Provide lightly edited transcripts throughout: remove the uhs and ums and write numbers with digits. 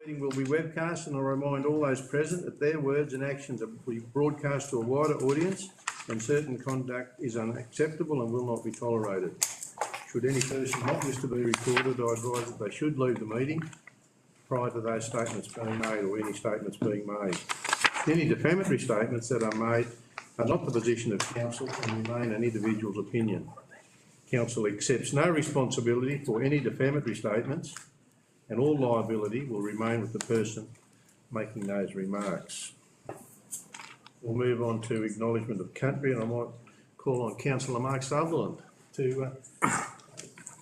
Meeting will be webcast, and I remind all those present that their words and actions will be broadcast to a wider audience, and certain conduct is unacceptable and will not be tolerated. Should any person not wish to be recorded, I advise that they should leave the meeting prior to those statements being made or any statements being made. Any defamatory statements that are made are not the position of council and remain an individual's opinion. Council accepts no responsibility for any defamatory statements, and all liability will remain with the person making those remarks. We'll move on to acknowledgement of country, and I might call on Councillor Mark Sutherland to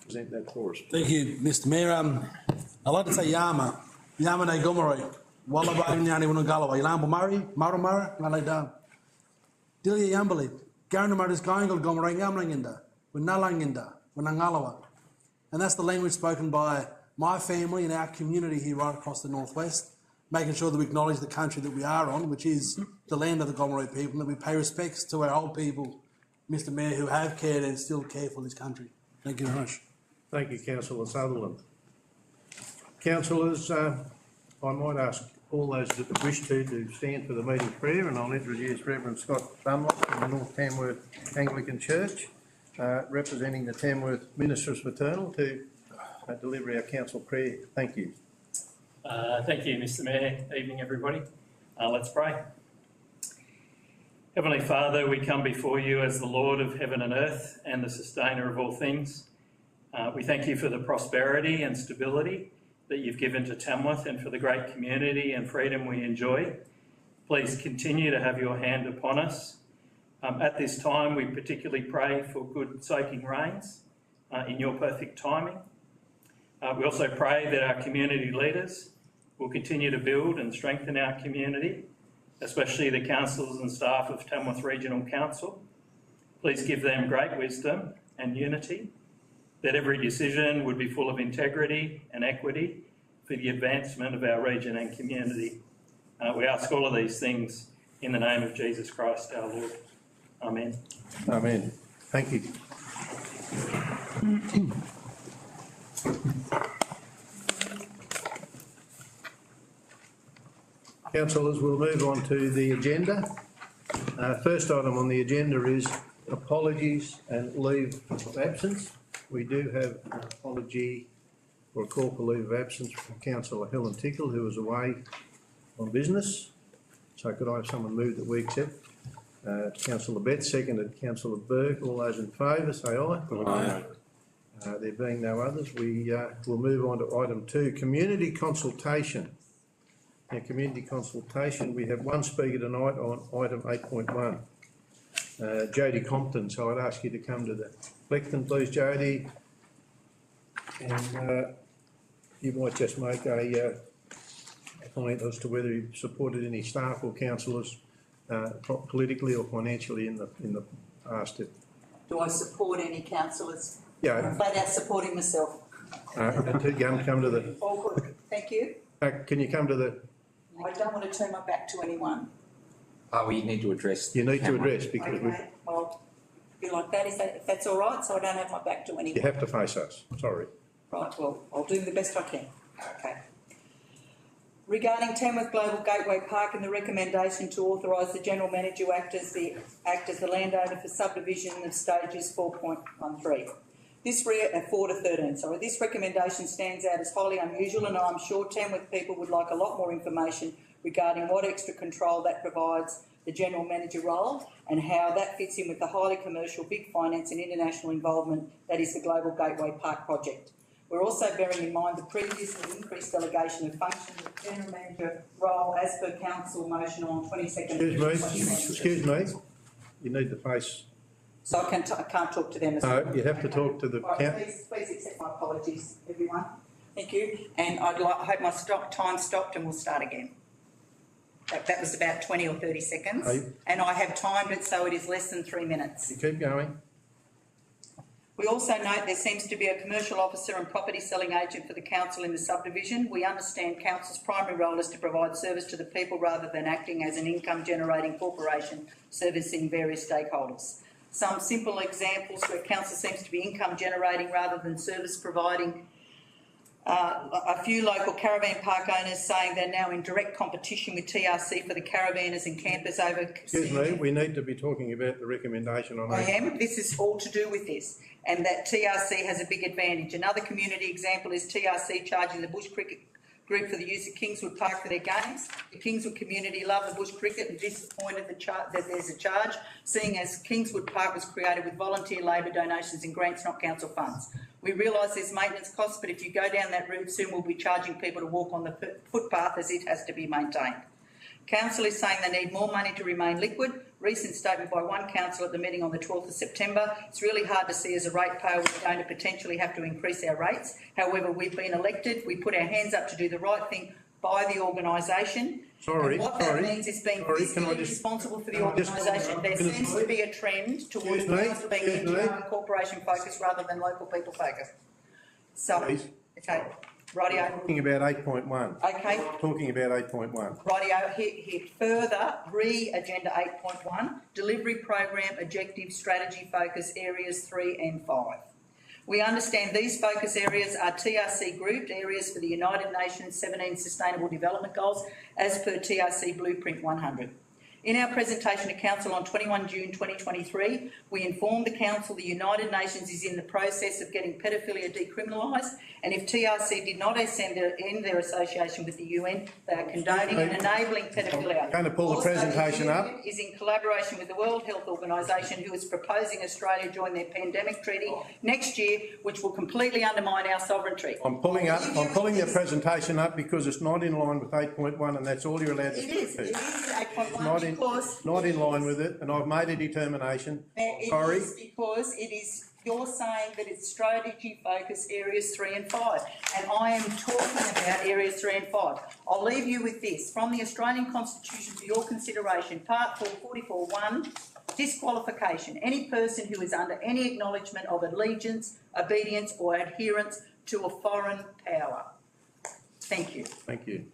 present that for us. Thank you, Mr Mayor. I'd like to say Yama ne Gomeroi, Wallaba Nyani Wunagalawa, Ilambo Murray, Maramara, Nalay Dilia Yambali, Garnamaris Gangal Gomeroi Yamlanginda, Winalanginda, Winangalawa. And that's the language spoken by my family and our community here right across the northwest, making sure that we acknowledge the country that we are on, which is the land of the Gomeroi people, and that we pay respects to our old people, Mr Mayor, who have cared and still care for this country. Thank you very much. Thank you, Councillor Sutherland. Councillors, I might ask all those that wish to stand for the meeting prayer, and I'll introduce Reverend Scott Dunlop from the North Tamworth Anglican Church, representing the Tamworth Ministers Fraternal, to deliver our council prayer. Thank you. Thank you, Mr Mayor. Evening, everybody. Let's pray. Heavenly Father, we come before you as the Lord of heaven and earth and the sustainer of all things. We thank you for the prosperity and stability that you've given to Tamworth and for the great community and freedom we enjoy. Please continue to have your hand upon us. At this time, we particularly pray for good soaking rains in your perfect timing. We also pray that our community leaders will continue to build and strengthen our community, especially the councillors and staff of Tamworth Regional Council. Please give them great wisdom and unity, that every decision would be full of integrity and equity for the advancement of our region and community. We ask all of these things in the name of Jesus Christ, our Lord. Amen. Amen. Thank you. Councillors, we'll move on to the agenda. First item on the agenda is apologies and leave of absence. We do have an apology or a call for leave of absence from Councillor Helen Tickle, who is away on business. So could I have someone move that we accept? Councillor Betts, seconded Councillor Burke. All those in favour, say aye. Aye. There being no others, we will move on to item 2, community consultation. Now, community consultation, we have one speaker tonight on item 8.1, Jodie Compton. So I'd ask you to come to the lectern, please, Jodie, and you might just make a comment as to whether you supported any staff or councillors politically or financially in the past. Do I support any councillors? Yeah. I'm flat out supporting myself. Come to the. All good. Thank you. Can you come to the? I don't want to turn my back to anyone. Oh, you need to address. You need to address because okay. Well, be like that if that's all right. So I don't have my back to anyone. You have to face us. Sorry. Right. Well, I'll do the best I can. Okay. Regarding Tamworth Global Gateway Park and the recommendation to authorise the General Manager to act as the landowner for subdivision of stages 4.13. This 4 to 13. Sorry, this recommendation stands out as highly unusual, and I'm sure Tamworth people would like a lot more information regarding what extra control that provides the General Manager role and how that fits in with the highly commercial, big finance and international involvement that is the Global Gateway Park project. We're also bearing in mind the previously increased delegation of function of the General Manager role as per Council motion on 22nd. Excuse me. You need to face. So I can't talk to them as well. No, you have to talk to the council. Please accept my apologies, everyone. Thank you. And I hope my time stopped and we'll start again. That was about 20 or 30 seconds. And I have timed it so it is less than 3 minutes. You keep going. We also note there seems to be a commercial officer and property selling agent for the council in the subdivision. We understand council's primary role is to provide service to the people rather than acting as an income generating corporation servicing various stakeholders. Some simple examples where council seems to be income generating rather than service providing A few local caravan park owners saying they're now in direct competition with TRC for the caravanners and campers over. Excuse me, we need to be talking about the recommendation on. I am. This is all to do with this, and that TRC has a big advantage. Another community example is TRC charging the Bush Cricket Group for the use of Kingswood Park for their games. The Kingswood community love the bush cricket and disappointed that there's a charge, seeing as Kingswood Park was created with volunteer labour donations and grants, not council funds. We realise there's maintenance costs, but if you go down that route, soon we'll be charging people to walk on the footpath as it has to be maintained. Council is saying they need more money to remain liquid. Recent statement by one council at the meeting on the 12th of September. It's really hard to see as a ratepayer we're going to potentially have to increase our rates. However, we've been elected. We put our hands up to do the right thing by the organisation. Sorry, and what that means is being fiscally responsible for the organisation. There seems to be a trend towards council being NGO and corporation focused rather than local people focused. So, okay. Rightio. Talking about 8.1. Okay. Talking about 8.1. Rightio, hit further, re-agenda 8.1, delivery program, objective, strategy, focus areas 3 and 5. We understand these focus areas are TRC grouped areas for the United Nations 17 Sustainable Development Goals as per TRC Blueprint 100. In our presentation to Council on 21 June 2023, we informed the Council the United Nations is in the process of getting paedophilia decriminalised, and if TRC did not end their association with the UN, they are condoning and enabling paedophilia. I'm going to pull the presentation up. The is in collaboration with the World Health Organisation, who is proposing Australia join their pandemic treaty next year, which will completely undermine our sovereignty. I'm pulling the presentation up because it's not in line with 8.1, and that's all you're allowed to do. It is 8.1 because not in line with it, and I've made a determination. It is because it is. You're saying that it's strategy focus areas 3 and 5, and I am talking about areas 3 and 5. I'll leave you with this from the Australian Constitution for your consideration. Part 444(1), disqualification. Any person who is under any acknowledgement of allegiance, obedience, or adherence to a foreign power. Thank you. Thank you.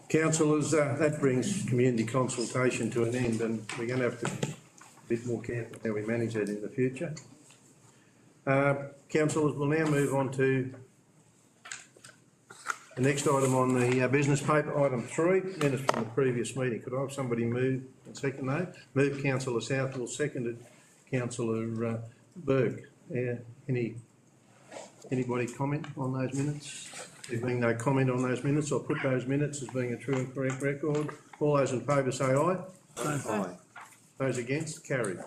Councillors, that brings community consultation to an end, and we're going to have to be a bit more careful how we manage that in the future. Councillors, we'll now move on to the next item on the business paper, item 3, minutes from the previous meeting. Could I have somebody move and second that? Move Councillor Southwell, seconded Councillor Berg. Anybody comment on those minutes? There being no comment on those minutes, I'll put those minutes as being a true and correct record. All those in favour say aye. Aye. Those against, carried.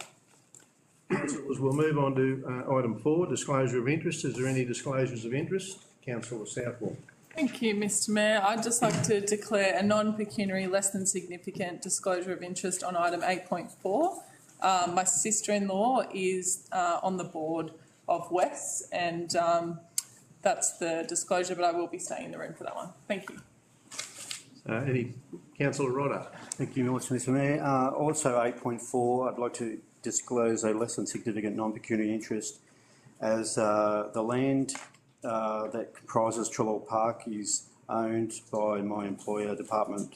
Councillors, we'll move on to item 4, disclosure of interest. Is there any disclosures of interest? Councillor Southwell. Thank you, Mr Mayor. I'd just like to declare a non-pecuniary, less than significant disclosure of interest on item 8.4. My sister-in-law is on the board of WES, and that's the disclosure, but I will be staying in the room for that one. Thank you. Any Councillor Rodder? Thank you, Mr Mayor. Also 8.4, I'd like to disclose a less than significant non-pecuniary interest as the land that comprises Trelaw Park is owned by my employer, Department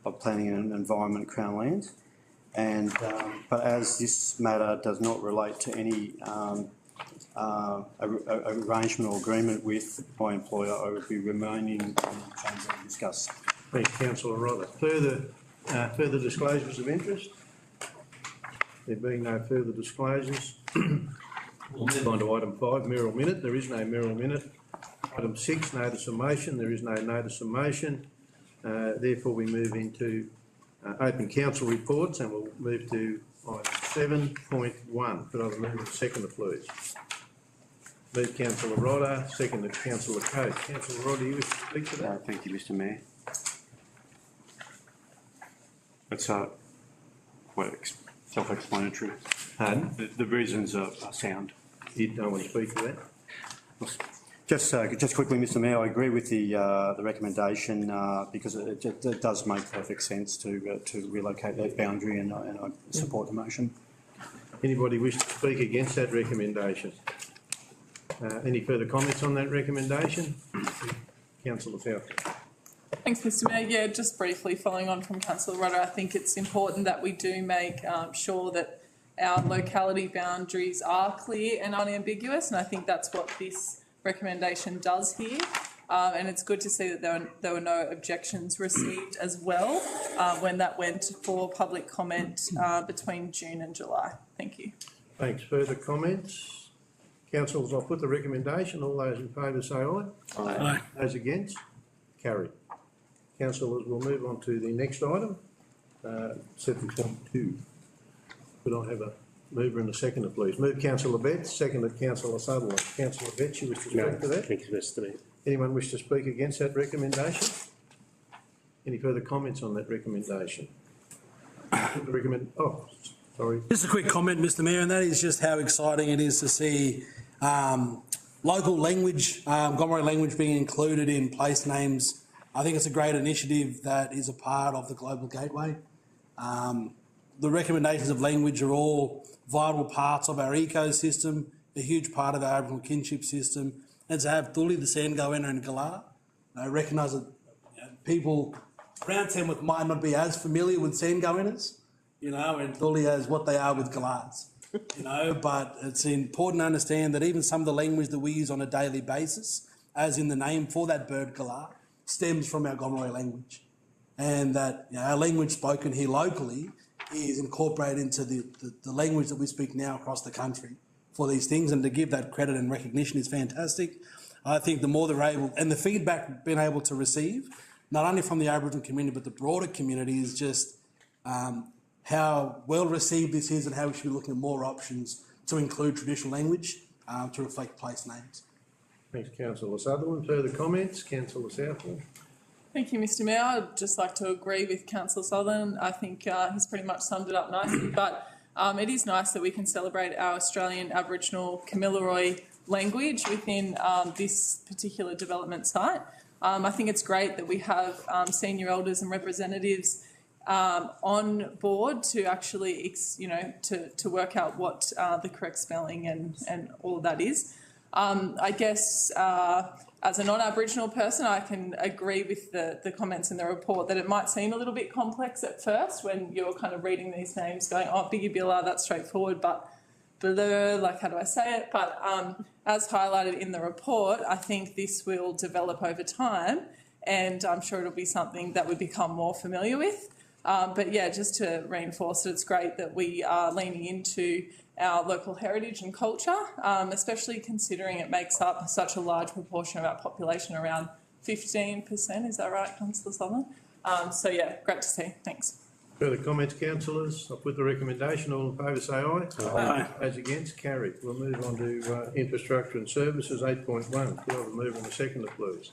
of Planning and Environment, Crown Lands. And but as this matter does not relate to any arrangement or agreement with my employer, I would be remaining in the chamber to discuss. Thanks, Councillor Rodder. Further disclosures of interest? There being no further disclosures, we'll move on to item 5, mayoral minute. There is no mayoral minute. Item 6, notice of motion. There is no notice of motion. Therefore, we move into open council reports, and we'll move to item 7.1. Could I have a move and seconder, please? Move Councillor Rodder, seconded Councillor Coates. Councillor Rodder, you wish to speak to that? Thank you, Mr Mayor. It's quite self-explanatory. Pardon? The reasons are sound. You don't want to speak to that? Just quickly, Mr Mayor, I agree with the recommendation because it does make perfect sense to relocate that boundary, and I support the motion. Anybody wish to speak against that recommendation? Any further comments on that recommendation? Councillor Southwell. Thanks, Mr Mayor. Yeah, just briefly following on from Councillor Rodder, I think it's important that we do make sure that our locality boundaries are clear and unambiguous, and I think that's what this recommendation does here. And it's good to see that there were no objections received as well when that went for public comment between June and July. Thank you. Thanks. Further comments? Councillors, I'll put the recommendation. All those in favour say aye. Aye. Those against? Carried. Councillors, we'll move on to the next item, 7.2. Could I have a mover and a seconder, please? Move Councillor Betts, seconded Councillor Sutherland. Councillor Betts, you wish to speak to that? Thank you, Mr Mayor. Anyone wish to speak against that recommendation? Any further comments on that recommendation? Sorry. Just a quick comment, Mr Mayor, and that is just how exciting it is to see local language, Gomeroi language being included in place names. I think it's a great initiative that is a part of the Global Gateway. The recommendations of language are all vital parts of our ecosystem, a huge part of our Aboriginal kinship system, and to have Thuli, the Sandgoanna and Galah, I recognise that people around Tamworth might not be as familiar with Sandgoannas, and Thuli as what they are with Galahs, but it's important to understand that even some of the language that we use on a daily basis, as in the name for that bird Galah, stems from our Gomeroi language. And that our language spoken here locally is incorporated into the language that we speak now across the country for these things, and to give that credit and recognition is fantastic. I think the more they're able, and the feedback we've been able to receive, not only from the Aboriginal community but the broader community, is just how well received this is, and how we should be looking at more options to include traditional language to reflect place names. Thanks, Councillor Sutherland. Further comments? Councillor Southwell. Thank you, Mr Mayor. I'd just like to agree with Councillor Sutherland. I think he's pretty much summed it up nicely, but it is nice that we can celebrate our Australian Aboriginal Kamilaroi language within this particular development site. I think it's great that we have senior elders and representatives on board to actually, to work out what the correct spelling and all of that is. I guess as a non-Aboriginal person, I can agree with the comments in the report that it might seem a little bit complex at first when you're kind of reading these names going, oh, Bigibilla, that's straightforward, but blur, like how do I say it? But as highlighted in the report, I think this will develop over time, and I'm sure it'll be something that we become more familiar with. But yeah, just to reinforce it, it's great that we are leaning into our local heritage and culture, especially considering it makes up such a large proportion of our population, around 15%, is that right, Councillor Sutherland? So yeah, great to see, thanks. Further comments, councillors? I'll put the recommendation. All in favour say aye. Aye. As against? Carried. We'll move on to infrastructure and services, 8.1. Could I have a mover and a seconder, please?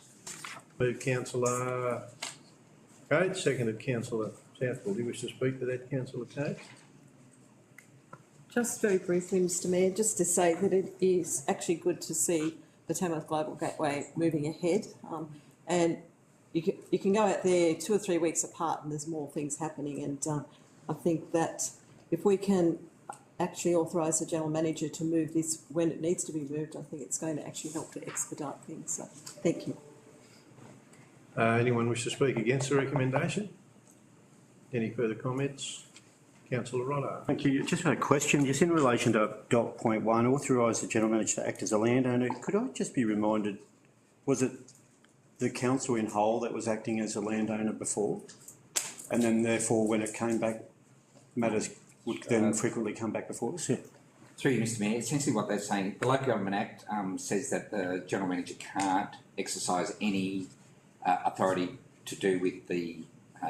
Move Councillor Cates, seconded Councillor Southwell. Do you wish to speak to that, Councillor Cates? Just very briefly, Mr Mayor, just to say that it is actually good to see the Tamworth Global Gateway moving ahead. And you can go out there 2 or 3 weeks apart and there's more things happening. And I think that if we can actually authorise the General Manager to move this when it needs to be moved, I think it's going to actually help to expedite things. So, thank you. Anyone wish to speak against the recommendation? Any further comments? Councillor Roddo. Thank you. Just a question, just in relation to dot point 1, authorise the General Manager to act as a landowner. Could I just be reminded, was it the council in whole that was acting as a landowner before? And then therefore when it came back, matters would then frequently come back before us? Yeah. Through you, Mr Mayor, essentially what they're saying, the Local Government Act says that the General Manager can't exercise any authority to do with the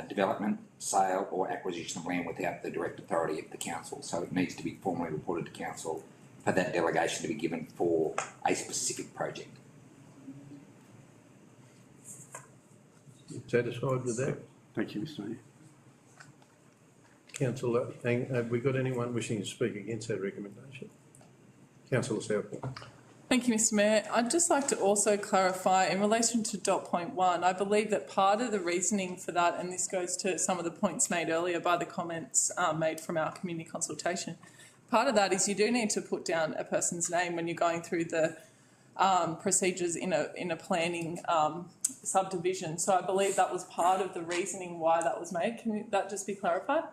development, sale or acquisition of land without the direct authority of the council. So it needs to be formally reported to council for that delegation to be given for a specific project. Satisfied with that? Thank you, Mr Mayor. Councillor, have we got anyone wishing to speak against that recommendation? Councillor Southwell. Thank you, Mr Mayor. I'd just like to also clarify in relation to dot point 1, I believe that part of the reasoning for that, and this goes to some of the points made earlier by the comments made from our community consultation, part of that is you do need to put down a person's name when you're going through the procedures in a planning subdivision. So I believe that was part of the reasoning why that was made. Can that just be clarified?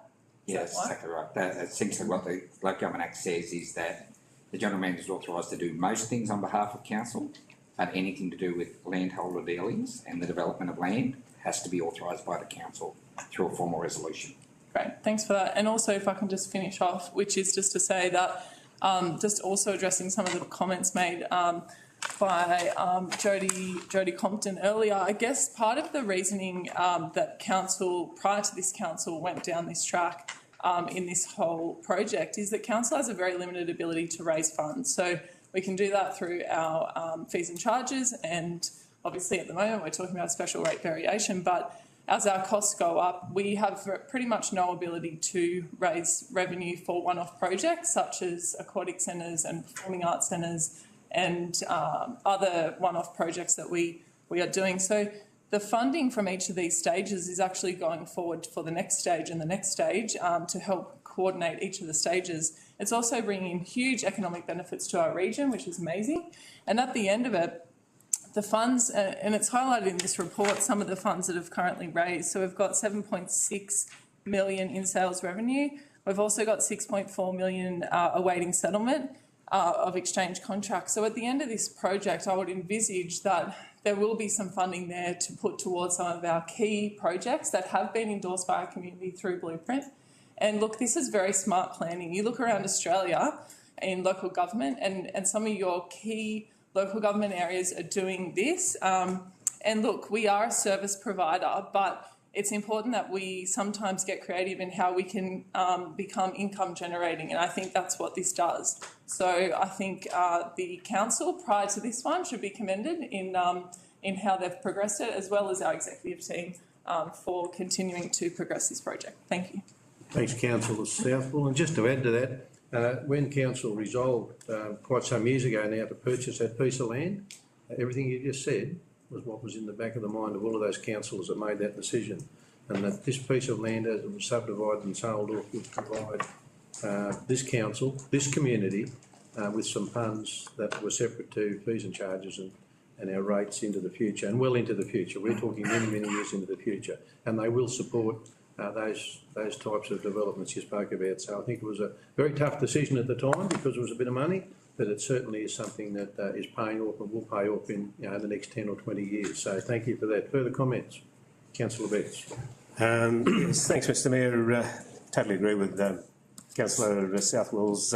Yeah, Is that's that right? exactly right. That's essentially what the Local Government Act says is that the General Manager is authorised to do most things on behalf of council, but anything to do with landholder dealings and the development of land has to be authorised by the council through a formal resolution. Great, thanks for that. And also, if I can just finish off, which is just to say that, just also addressing some of the comments made by Jodie Compton earlier. I guess part of the reasoning that council, prior to this council, went down this track in this whole project is that council has a very limited ability to raise funds. So we can do that through our fees and charges, and obviously at the moment we're talking about special rate variation, but as our costs go up, we have pretty much no ability to raise revenue for one-off projects such as aquatic centres and performing arts centres and other one-off projects that we are doing. So the funding from each of these stages is actually going forward for the next stage and the next stage to help coordinate each of the stages. It's also bringing huge economic benefits to our region, which is amazing. And at the end of it, the funds, and it's highlighted in this report, some of the funds that have currently raised. So we've got 7.6 million in sales revenue. We've also got 6.4 million awaiting settlement of exchange contracts. So at the end of this project, I would envisage that there will be some funding there to put towards some of our key projects that have been endorsed by our community through Blueprint. And look, this is very smart planning. You look around Australia in local government and some of your key local government areas are doing this. And look, we are a service provider, but it's important that we sometimes get creative in how we can become income generating. And I think that's what this does. So I think the council prior to this one should be commended in how they've progressed it, as well as our executive team for continuing to progress this project. Thank you. Thanks, Councillor Southwell. And just to add to that, when council resolved quite some years ago now to purchase that piece of land, everything you just said was what was in the back of the mind of all of those councillors that made that decision, and that this piece of land, as it was subdivided and sold off, would provide this council, this community, with some funds that were separate to fees and charges and our rates into the future, and well into the future. We're talking many, many years into the future, and they will support those types of developments you spoke about. So I think it was a very tough decision at the time because it was a bit of money, but it certainly is something that is paying off and will pay off in the next 10 or 20 years. So thank you for that. Further comments? Councillor Betts. Yes, thanks, Mr Mayor. Totally agree with Councillor Southwell's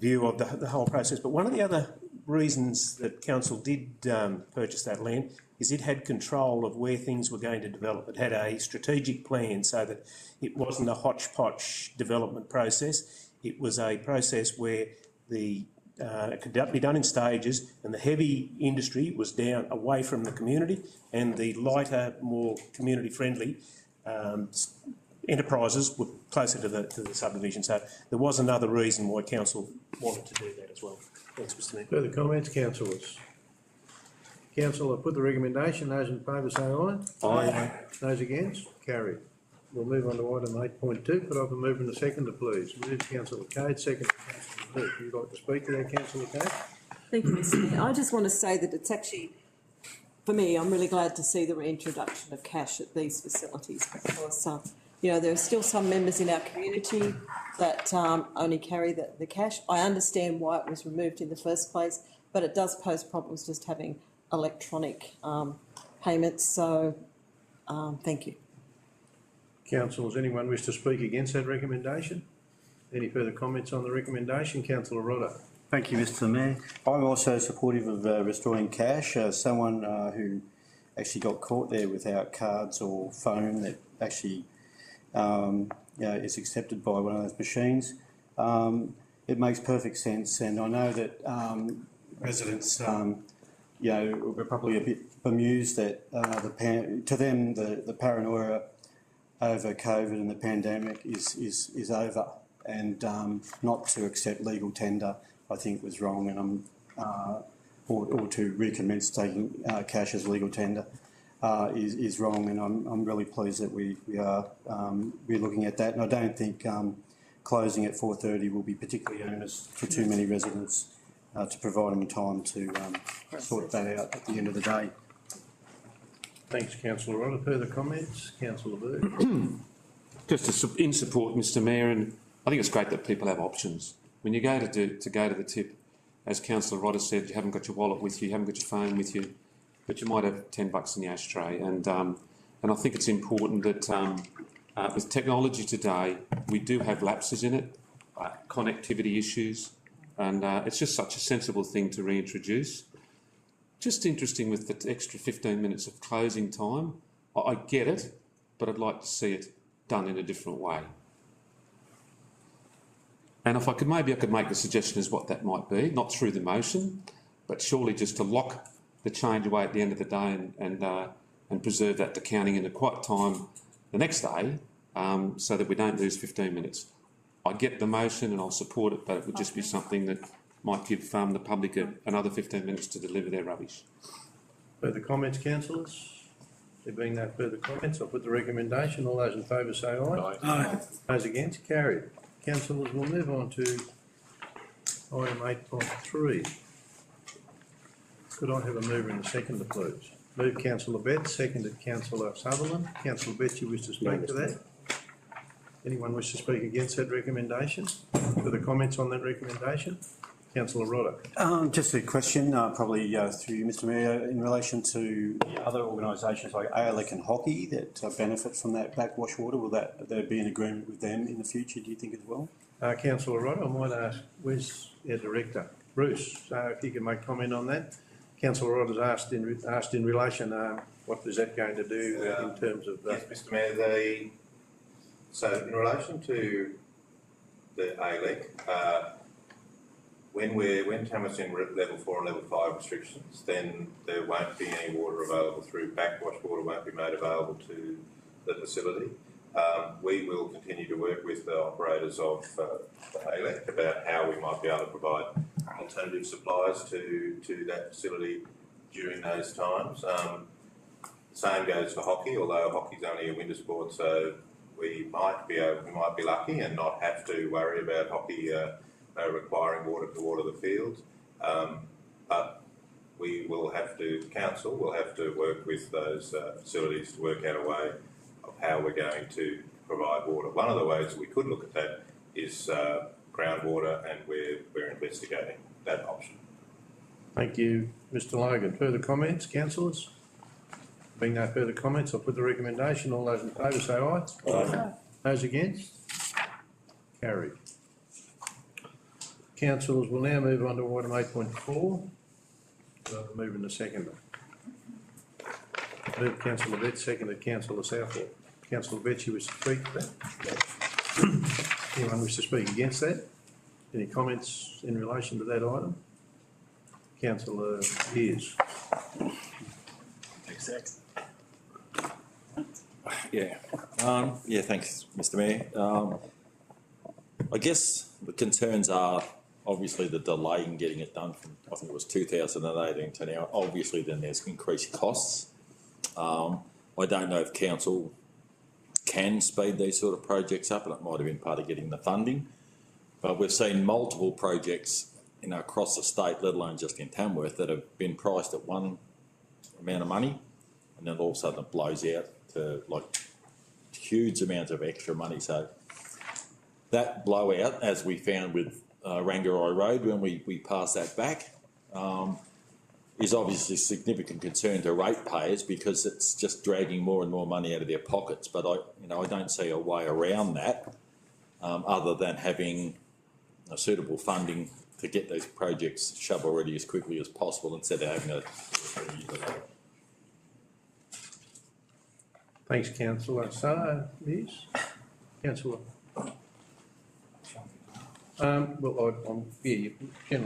view of the whole process. But one of the other reasons that council did purchase that land is it had control of where things were going to develop. It had a strategic plan so that it wasn't a hodgepodge development process. It was a process where it could be done in stages, and the heavy industry was down away from the community, and the lighter, more community-friendly enterprises were closer to the subdivision. So there was another reason why council wanted to do that as well. Thanks, Mr Mayor. Further comments, councillors? Council, I put the recommendation. Those in favour say aye. Aye. Those against? Carried. We'll move on to item 8.2. Could I have a mover and a seconder, please? Move Councillor Cade, second Councillor Booth. Would you like to speak to that, Councillor Cade? Thank you, Mr Mayor. I just want to say that it's actually, for me, I'm really glad to see the reintroduction of cash at these facilities because, there are still some members in our community that only carry the cash. I understand why it was removed in the first place, but it does pose problems just having electronic payments. So, thank you. Council, does anyone wish to speak against that recommendation? Any further comments on the recommendation? Councillor Rodder. Thank you, Mr Mayor. I'm also supportive of restoring cash. Someone who actually got caught there without cards or phone that actually is accepted by one of those machines. It makes perfect sense, and I know that residents, were probably a bit bemused that the paranoia over COVID and the pandemic is over, and not to accept legal tender, I think was wrong, and or to recommence taking cash as legal tender is wrong, and I'm really pleased that we're looking at that, and I don't think closing at 4:30 will be particularly onerous for too many residents to provide them time to sort that out at the end of the day. Thanks, Councillor Rodder. Further comments? Councillor Booth. in support, Mr Mayor, and I think it's great that people have options. When you go to go to the tip, as Councillor Rodder said, you haven't got your wallet with you, you haven't got your phone with you, but you might have $10 in the ashtray. And I think it's important that with technology today, we do have lapses in it, connectivity issues, and it's just such a sensible thing to reintroduce. Just interesting with the extra 15 minutes of closing time. I get it, but I'd like to see it done in a different way. And if I could, maybe I could make a suggestion as what that might be, not through the motion, but surely just to lock the change away at the end of the day and preserve that to counting in a quiet time the next day, so that we don't lose 15 minutes. I get the motion and I'll support it, but it would just be something that might give the public another 15 minutes to deliver their rubbish. Further comments, councillors? There being no further comments, I'll put the recommendation. All those in favour say aye. Aye. Those against, carried. Councillors, we'll move on to item 8.3. Could I have a mover and a seconder, please? Move Councillor Betts, seconded Councillor Sutherland. Councillor Betts, you wish to speak to that? Anyone wish to speak against that recommendation? Further comments on that recommendation? Councillor Rodder. Just a question, probably through you, Mr Mayor, in relation to the other organisations like ALEC and Hockey that benefit from that backwash water. Will there be an agreement with them in the future, do you think, as well? Councillor Rodder, I might ask, where's our director? Bruce, if you can make comment on that. Councillor Rodder's asked in relation, what is that going to do in terms of... Yes, Mr Mayor, so in relation to the ALEC, when Tamworth's in level 4 and level 5 restrictions, then there won't be any water available through backwash water won't be made available to the facility. We will continue to work with the operators of the ALEC about how we might be able to provide alternative supplies to that facility during those times. Same goes for hockey, although hockey's only a winter sport, so we might be lucky and not have to worry about hockey requiring water to water the fields, but we will have to, council will have to work with those facilities to work out a way of how we're going to provide water. One of the ways we could look at that is groundwater, and we're investigating that option. Thank you, Mr Logan. Further comments, councillors? Being no further comments, I'll put the recommendation. All those in favour say aye. Aye. Those against? Carried. Councillors, we'll now move on to item 8.4. Move in the seconder. Move Councillor Betts, seconded Councillor Southall. Councillor Betts, you wish to speak to that? Anyone wish to speak against that? Any comments in relation to that item? Councillor Pearce. Yeah, thanks, Mr Mayor. I guess the concerns are obviously the delay in getting it done from, I think it was 2018 to now. Obviously then there's increased costs. I don't know if council can speed these sort of projects up, and it might have been part of getting the funding. But we've seen multiple projects, across the state, let alone just in Tamworth, that have been priced at one amount of money, and then all of a sudden it blows out to like huge amounts of extra money. So that blowout, as we found with Rangarai Road when we passed that back, is obviously a significant concern to ratepayers because it's just dragging more and more money out of their pockets. But I don't see a way around that other than having suitable funding to get these projects shovel ready as quickly as possible instead of having a 3 year delay. Thanks, Councillor. So, yes, Councillor. General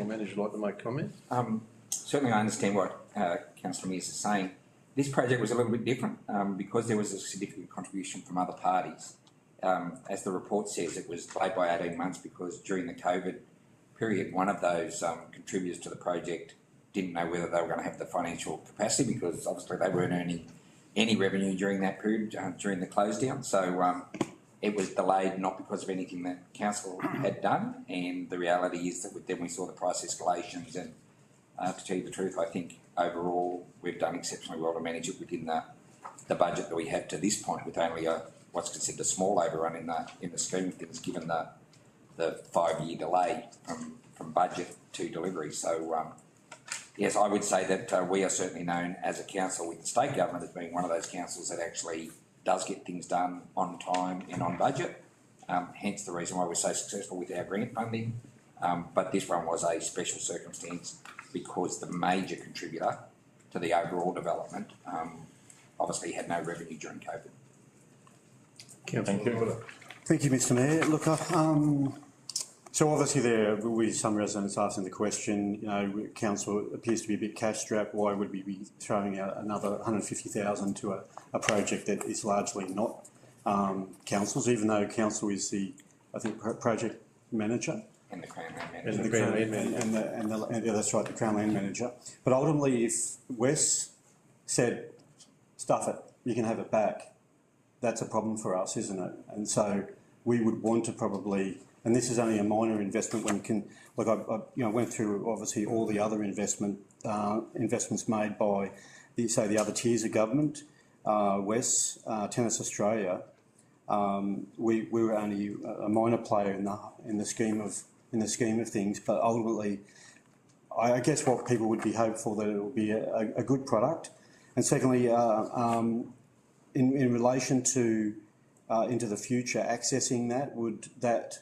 Manager would like to make comment. Certainly I understand what Councillor Mears is saying. This project was a little bit different because there was a significant contribution from other parties. As the report says, it was delayed by 18 months because during the COVID period, one of those contributors to the project didn't know whether they were going to have the financial capacity because obviously they weren't earning any revenue during that period, during the close down. So it was delayed not because of anything that council had done, and the reality is that then we saw the price escalations, and to tell you the truth, I think overall we've done exceptionally well to manage it within the budget that we have to this point, with only a what's considered a small overrun in the scheme of things, given the 5-year delay from budget to delivery. So, yes, I would say that we are certainly known as a council with the state government as being one of those councils that actually does get things done on time and on budget. Hence the reason why we're so successful with our grant funding. But this one was a special circumstance because the major contributor to the overall development obviously had no revenue during COVID. Councillor Ryder. Thank you, Mr Mayor. Look, so obviously there will be some residents asking the question, you know, council appears to be a bit cash-strapped. Why would we be throwing out another 150,000 to a project that is largely not council's, even though council is the, I think, project manager? And the Crown Land And Manager. the Crown Land Manager. And that's right, the Crown Land Manager. But ultimately, if Wes said, stuff it, you can have it back, that's a problem for us, isn't it? And so we would want to probably, and this is only a minor investment when you can, like I went through obviously all the other investments made by the other tiers of government, Wes, Tennis Australia. We were only a minor player in the scheme of things, but ultimately, I guess what people would be hopeful that it will be a good product, and secondly, in relation to into the future, accessing that, would that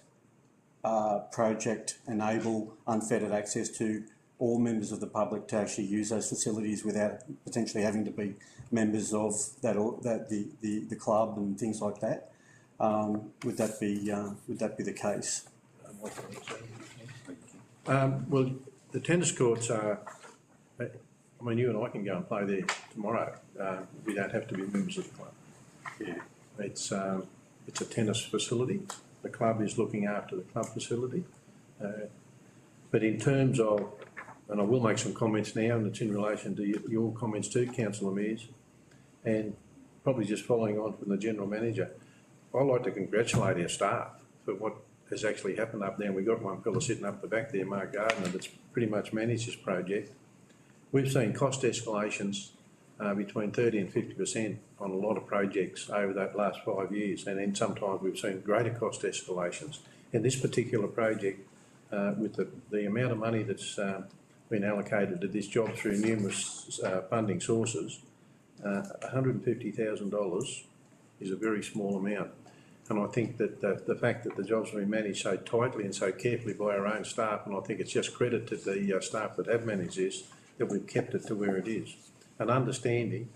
project enable unfettered access to all members of the public to actually use those facilities without potentially having to be members of the club and things like that? Would that be the case? Well, the tennis courts are, I mean, you and I can go and play there tomorrow. We don't have to be members of the club. Yeah, it's a tennis facility. The club is looking after the club facility. But in terms of, and I will make some comments now, and it's in relation to your comments too, Councillor Mears, and probably just following on from the General Manager, I'd like to congratulate our staff for what has actually happened up there. And we've got one fellow sitting up the back there, Mark Gardner, that's pretty much managed this project. We've seen cost escalations between 30 and 50% on a lot of projects over that last 5 years, and then sometimes we've seen greater cost escalations. In this particular project, with the amount of money that's been allocated to this job through numerous funding sources, $150,000 is a very small amount. And I think that the fact that the job's been managed so tightly and so carefully by our own staff, and I think it's just credit to the staff that have managed this, that we've kept it to where it is. And understanding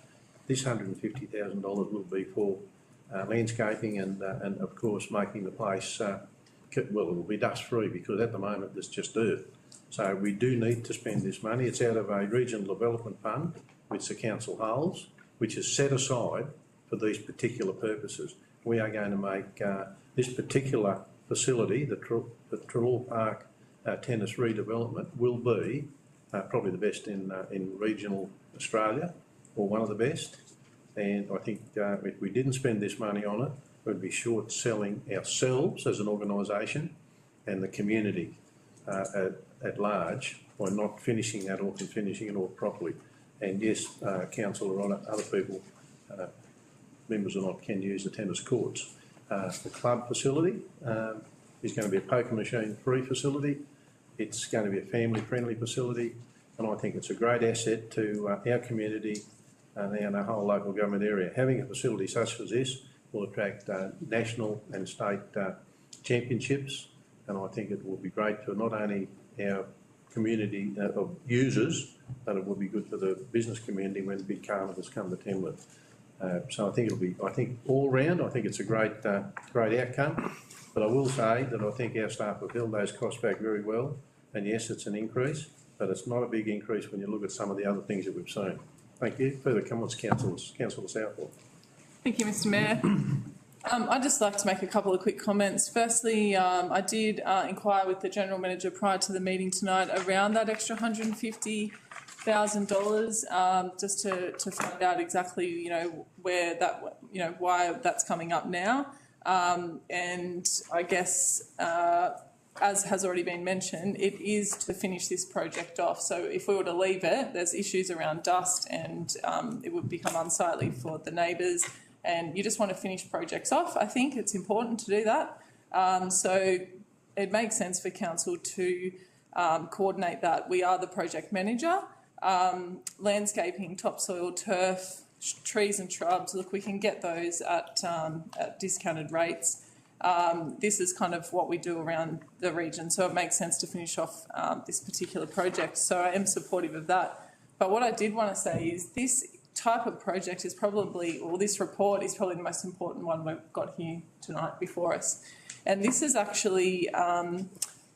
this $150,000 will be for landscaping and of course making the place, well, it will be dust free, because at the moment there's just dirt. So we do need to spend this money. It's out of a regional development fund, which the council holds, which is set aside for these particular purposes. We are going to make this particular facility, the Treloar Park tennis redevelopment, will be probably the best in regional Australia, or one of the best. And I think if we didn't spend this money on it, we'd be short selling ourselves as an organisation and the community at large by not finishing that or finishing it all properly. And yes, council or other people, members or not, can use the tennis courts. The club facility is going to be a poker machine free facility. It's going to be a family friendly facility, and I think it's a great asset to our community and our whole local government area. Having a facility such as this will attract national and state championships, and I think it will be great for not only our community of users, but it will be good for the business community when big carnivals come to Tamworth. So I think it'll be, I think all round, I think it's a great outcome. But I will say that I think our staff have held those costs back very well. And yes, it's an increase, but it's not a big increase when you look at some of the other things that we've seen. Thank you. Further comments, Councillor Southwell. Thank you, Mr Mayor. I'd just like to make a couple of quick comments. Firstly, I did inquire with the General Manager prior to the meeting tonight around that extra $150,000, just to find out exactly, where that, why that's coming up now. And I guess, as has already been mentioned, it is to finish this project off. So if we were to leave it, there's issues around dust and it would become unsightly for the neighbours. and you just want to finish projects off. I think it's important to do that. So it makes sense for council to coordinate that. We are the project manager. Landscaping, topsoil, turf, trees and shrubs, look, we can get those at discounted rates. This is kind of what we do around the region, so it makes sense to finish off this particular project. So I am supportive of that. But what I did want to say is this type of project is probably, or this report is probably the most important one we've got here tonight before us. And this is actually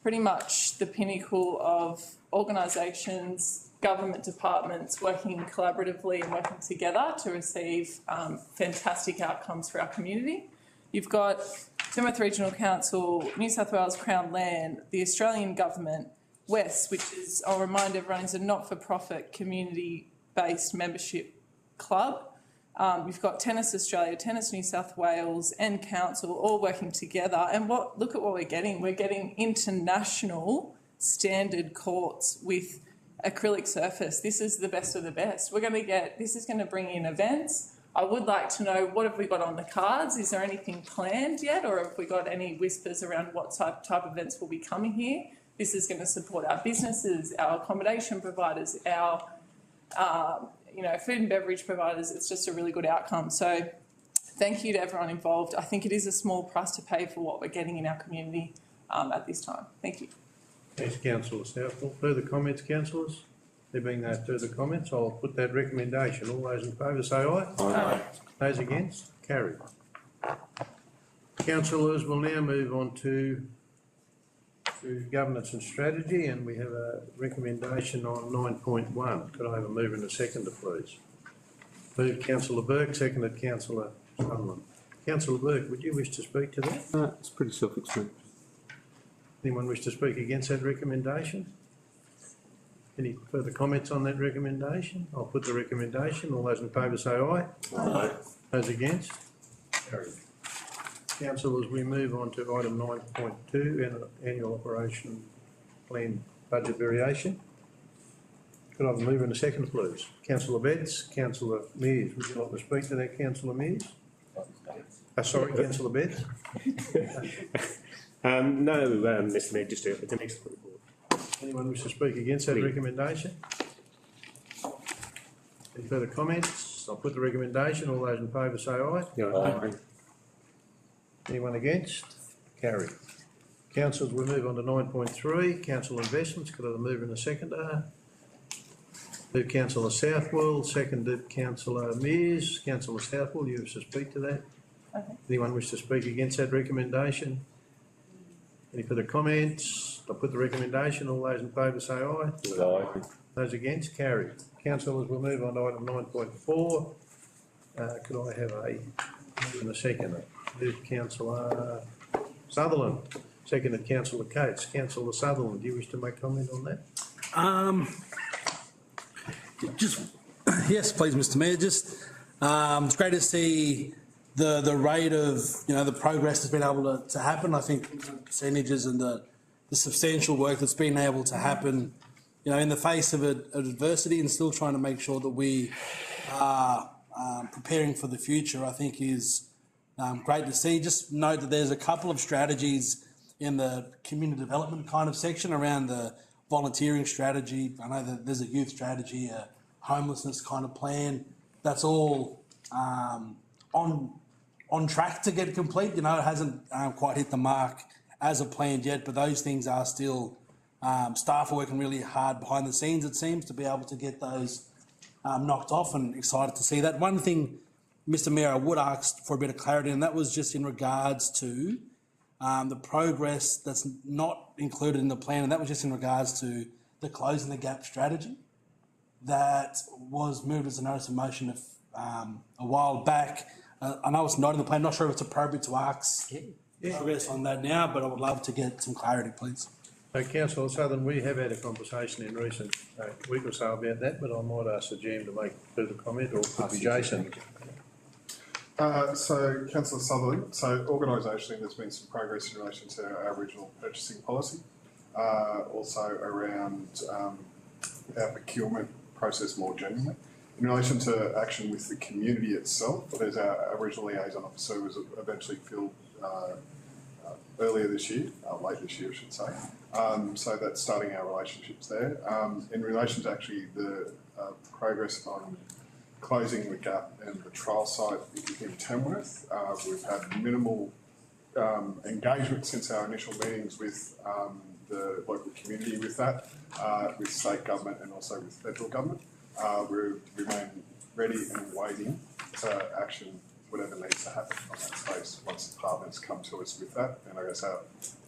pretty much the pinnacle of organisations, government departments working collaboratively and working together to receive fantastic outcomes for our community. You've got Tamworth Regional Council, New South Wales Crown Land, the Australian Government, WES, which is, I'll remind everyone, is a not-for-profit community-based membership club. You've got Tennis Australia, Tennis New South Wales and Council all working together. And look at what we're getting. We're getting international standard courts with acrylic surface. This is the best of the best. This is going to bring in events. I would like to know, what have we got on the cards? Is there anything planned yet, or have we got any whispers around what type of events will be coming here? This is going to support our businesses, our accommodation providers, our food and beverage providers. It's just a really good outcome. So thank you to everyone involved. I think it is a small price to pay for what we're getting in our community at this time. Thank you. Thanks, Councillor Southwell. Further comments, councillors? There being no further comments, I'll put that recommendation. All those in favour say aye. Aye. Those against? Carried. Councillors, we'll now move on to governance and strategy, and we have a recommendation on 9.1. Could I have a move and a seconder, please? Moved Councillor Burke, seconded Councillor Sutherland. Councillor Burke, would you wish to speak to that? It's pretty self-explanatory. Anyone wish to speak against that recommendation? Any further comments on that recommendation? I'll put the recommendation. All those in favour say aye. Aye. Those against? Carried. Councillors, we move on to item 9.2, annual operation plan budget variation. Could I have a move in a second, please? Councillor Betts, Councillor Mears. Would you like to speak to that, Councillor Mears? Sorry, Councillor Betts. No, Mr Mayor, just it's an excellent report. Anyone wish to speak against that recommendation? Any further comments? I'll put the recommendation. All those in favour say aye. Aye. Anyone against? Carried. Councillors, we move on to 9.3, council investments. Could I have a move in a seconder? Move Councillor Southwell, seconded Councillor Mears. Councillor Southwell, you wish to speak to that? Okay. Anyone wish to speak against that recommendation? Any further comments? I'll put the recommendation. All those in favour say aye. Aye. Those against? Carried. Councillors, we'll move on to item 9.4. Could I have a move in a seconder? Move Councillor Sutherland, seconded Councillor Coates. Councillor Sutherland, do you wish to make comment on that? Yes, please, Mr Mayor. It's great to see the rate of the progress that's been able to happen. I think the percentages and the substantial work that's been able to happen, in the face of adversity, and still trying to make sure that we are preparing for the future, I think is great to see. Just note that there's a couple of strategies in the community development kind of section around the volunteering strategy. I know that there's a youth strategy, a homelessness kind of plan. That's all on track to get complete. It hasn't quite hit the mark as a planned yet, but those things are still, staff are working really hard behind the scenes, it seems, to be able to get those knocked off, and excited to see that. One thing, Mr Mayor, I would ask for a bit of clarity, and that was just in regards to the progress that's not included in the plan, and that was just in regards to the Closing the Gap strategy that was moved as a notice of motion a while back. I know it's not in the plan. I'm not sure if it's appropriate to ask progress on that now, but I would love to get some clarity, please. So, Councillor Southern, we have had a conversation in recent week or so about that, but I might ask the GM to make further comment, or maybe Jason. So, Councillor Sutherland, organisationally there's been some progress in relation to our regional purchasing policy, also around our procurement process more generally. In relation to action with the community itself, there's our Aboriginal liaison officer who was eventually filled earlier this year, late this year I should say. So that's starting our relationships there. In relation to actually the progress on closing the gap and the trial site in Tamworth, we've had minimal engagement since our initial meetings with the local community with that, with state government and also with federal government. We remain ready and waiting to action whatever needs to happen on that space once the departments come to us with that, and I guess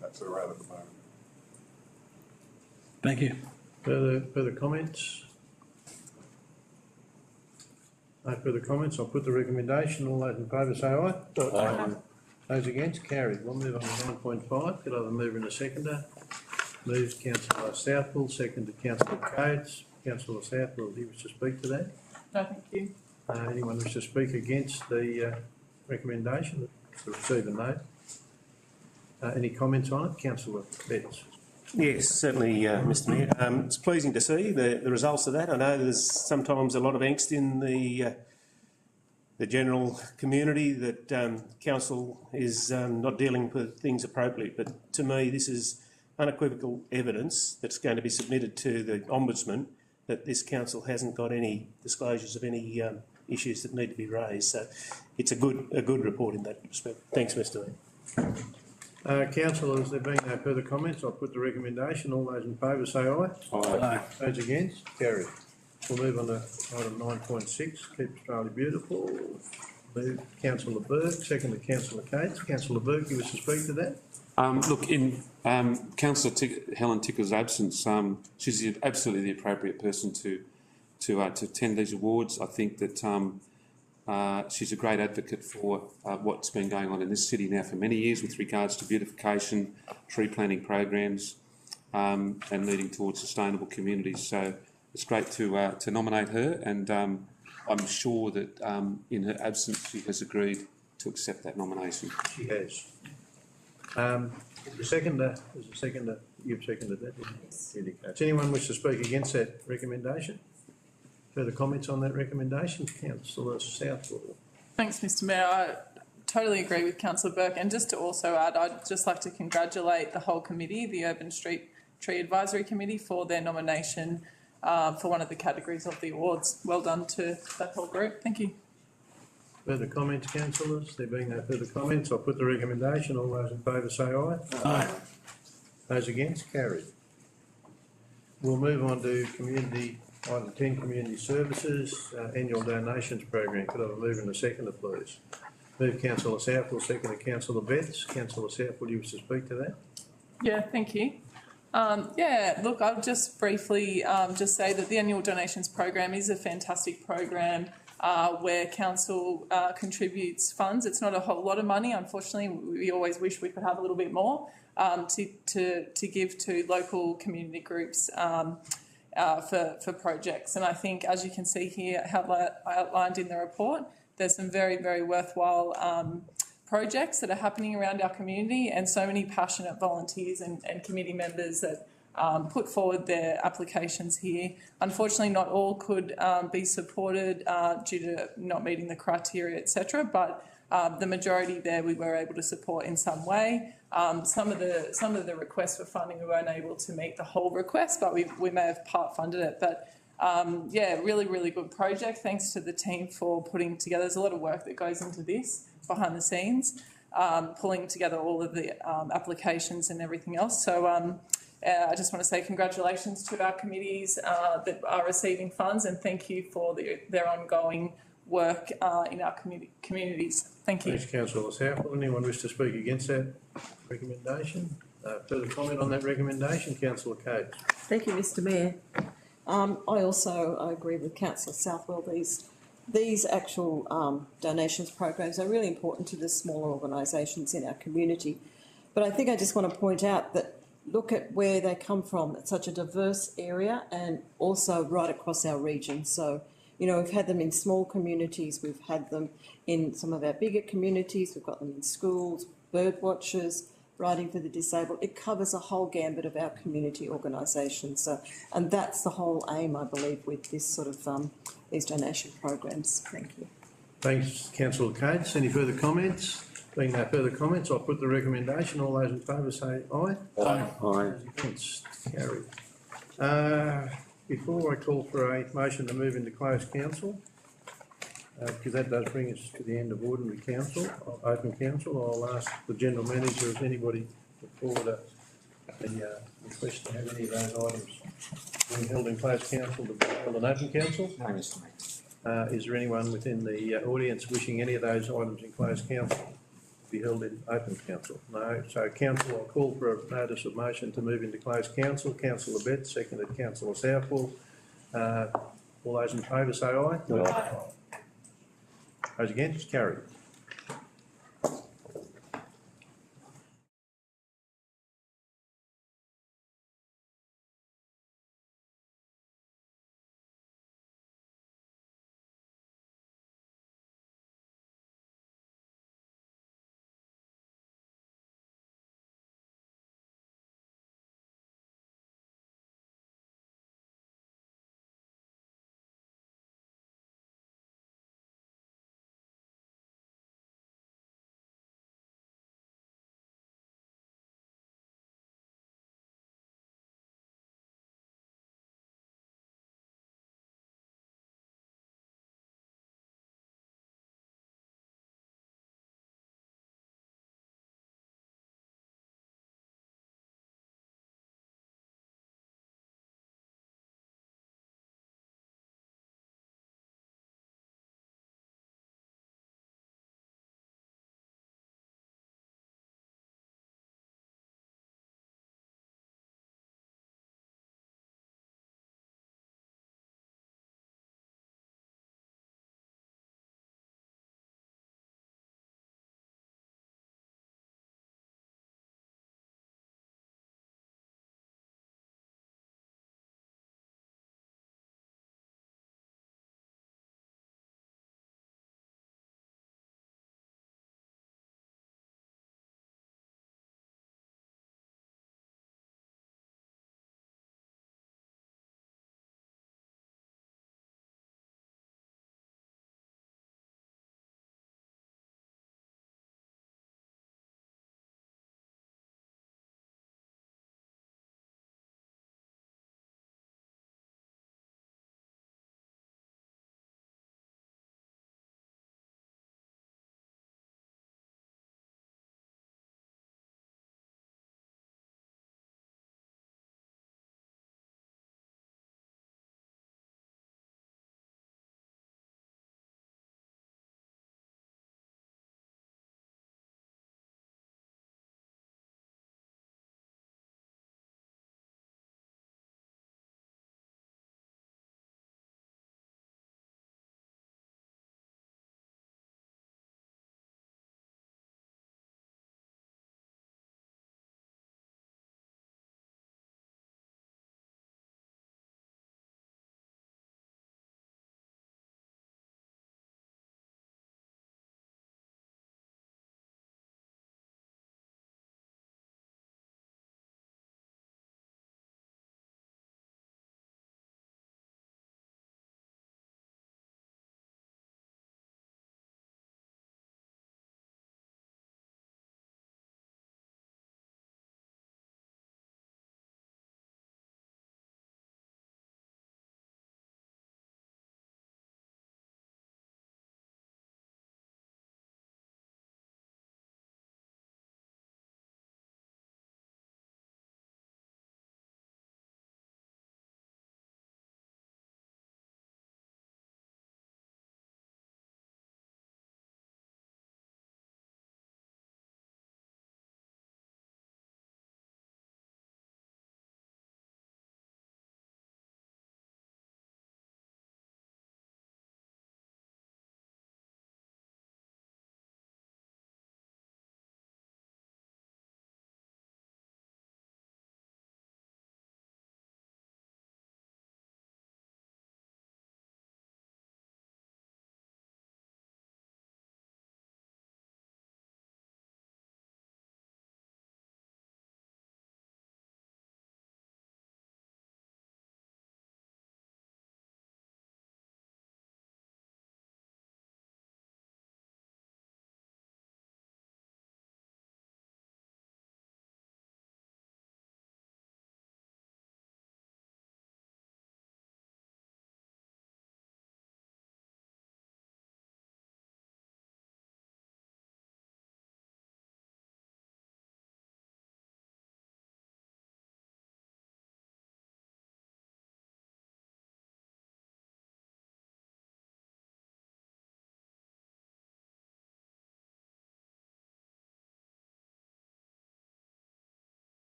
that's where we're at the moment. Thank you. Further comments? No further comments. I'll put the recommendation. All those in favour say aye. Aye. Those against, carried. We'll move on to 9.5. Could I have a mover and a seconder? Moves Councillor Southwell, seconded Councillor Coates. Councillor Southwell, do you wish to speak to that? No, thank you. Anyone wish to speak against the recommendation to receive a note? Any comments on it? Councillor Betts. Yes, certainly, Mr Mayor. It's pleasing to see the results of that. I know there's sometimes a lot of angst in the general community that council is not dealing with things appropriately, but to me this is unequivocal evidence that's going to be submitted to the Ombudsman that this council hasn't got any disclosures of any issues that need to be raised. So it's a good report in that respect. Thanks, Mr Mayor. Councillors, there being no further comments, I'll put the recommendation. All those in favour say aye. Aye. Those against, carried. We'll move on to item 9.6, Keep Australia Beautiful. Move Councillor Burke, second to Councillor Cates. Councillor Burke, you wish to speak to that? Look, in Councillor Helen Tickler's absence, she's absolutely the appropriate person to attend these awards. I think that she's a great advocate for what's been going on in this city now for many years with regards to beautification, tree planting programs, and leading towards sustainable communities. So it's great to nominate her, and I'm sure that in her absence she has agreed to accept that nomination. She has. The seconder, is the seconder, you've seconded that, didn't you? Yes. Does anyone wish to speak against that recommendation? Further comments on that recommendation? Councillor Southwell. Thanks, Mr Mayor. I totally agree with Councillor Burke, and just to also add, I'd just like to congratulate the whole committee, the Urban Street Tree Advisory Committee, for their nomination for one of the categories of the awards. Well done to that whole group. Thank you. Further comments, councillors? There being no further comments, I'll put the recommendation. All those in favour say aye. Aye. Those against, carried. We'll move on to item 10, Community Services, Annual Donations Program. Could I have a mover and a seconder, please? Move Councillor Southwell, second to Councillor Betts. Councillor Southwell, do you wish to speak to that? Yeah, thank you. Look, I'll just briefly just say that the Annual Donations Program is a fantastic program where council contributes funds. It's not a whole lot of money, unfortunately. We always wish we could have a little bit more to give to local community groups for projects. And I think, as you can see here, outlined in the report, there's some very, very worthwhile projects that are happening around our community, and so many passionate volunteers and committee members that put forward their applications here. Unfortunately, not all could be supported due to not meeting the criteria, etc. But the majority there we were able to support in some way. Some of the requests for funding we weren't able to meet the whole request, but we may have part funded it. But really, really good project. Thanks to the team for putting together. There's a lot of work that goes into this behind the scenes, pulling together all of the applications and everything else. So I just want to say congratulations to our committees that are receiving funds, and thank you for their ongoing work in our communities. Thank you. Thanks, Councillor Southwell. Anyone wish to speak against that recommendation? Further comment on that recommendation? Councillor Cates. Thank you, Mr Mayor. I also agree with Councillor Southwell. These actual donations programs are really important to the smaller organisations in our community. But I think I just want to point out that look at where they come from. It's such a diverse area and also right across our region. So, you know, we've had them in small communities, we've had them in some of our bigger communities, we've got them in schools, bird watchers, Writing for the Disabled. It covers a whole gambit of our community organisations. So, and that's the whole aim, I believe, with this sort of these donation programs. Thank you. Thanks, councillor Cates. Any further comments? Being no further comments, I'll put the recommendation. All those in favour say aye. Aye. Those against, carried. Before I call for a motion to move into closed council, because that does bring us to the end of ordinary council, open council, I'll ask the general manager if anybody put forward the request to have any of those items being held in closed council to be held in open council. No, Mr Mayor. Is there anyone within the audience wishing any of those items in closed council to be held in open council? No. So council, I'll call for a notice of motion to move into closed council. Councillor Betts, seconded councillor Southwell. All those in favour say aye. Aye. Those against, carried.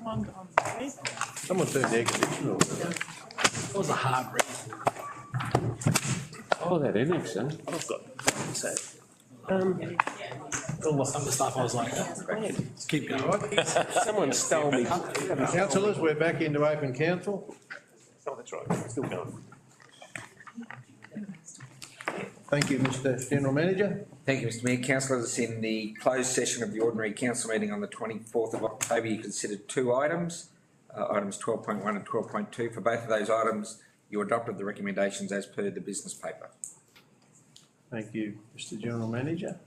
One on three. Someone turned the air conditioner off. It was a hard read. Oh, that in actually. I've got, so, Some of the stuff I was like, let's keep going. someone stole me. Councillors, we're back into open council. Oh, that's right, still going. Thank you, Mr General Manager. Thank you, Mr Mayor. Councillors, in the closed session of the ordinary council meeting on the 24th of October, you considered two items, items 12.1 and 12.2. For both of those items, you adopted the recommendations as per the business paper. Thank you, Mr General Manager.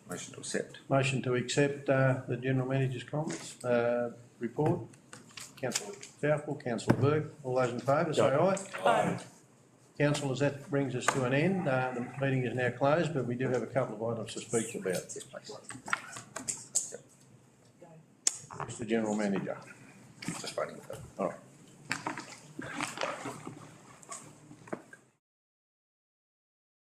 Motion to accept. Motion to accept the General Manager's comments, report. Councillor Southwell, Councillor Burke, all those in favour, say aye. Aye. Councillors, that brings us to an end. The meeting is now closed, but we do have a couple of items to speak about. Yes, please. Mr General Manager.